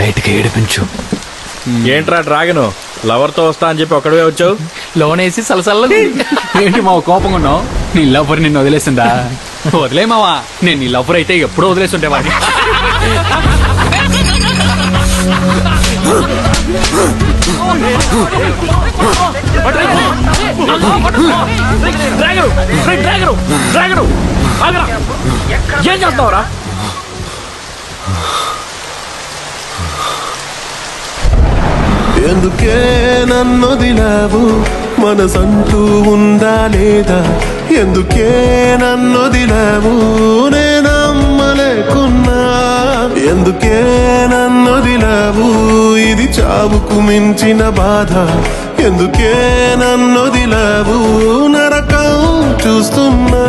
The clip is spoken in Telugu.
లైట్గా ఏడిపించు. ఏంట్రా డ్రాగన్ లవర్ తో వస్తా అని చెప్పి ఒక్కడే వచ్చావు? లోన్ వేసి సలసల్ల. ఏంటి మావ కోపంగా ఉన్నావు? నీ లవ్వర్ నిన్ను వదిలేసిందా? వదిలే మావా, నేను నీ లవ్వర్ అయితే ఎప్పుడో వదిలేస్తుంటే వాడి. ఏం చేస్తావురా? ఎందుకే నన్నొదిలావు, మనసంటూ ఉందా లేదా? ఎందుకే నన్నొదిలావు, నేనమ్మలేకున్నా. ఎందుకే నన్నొదిలావు, ఇది చావుకు మించిన బాధ. ఎందుకే నన్నొదిలావు, నరకం చూస్తున్నా.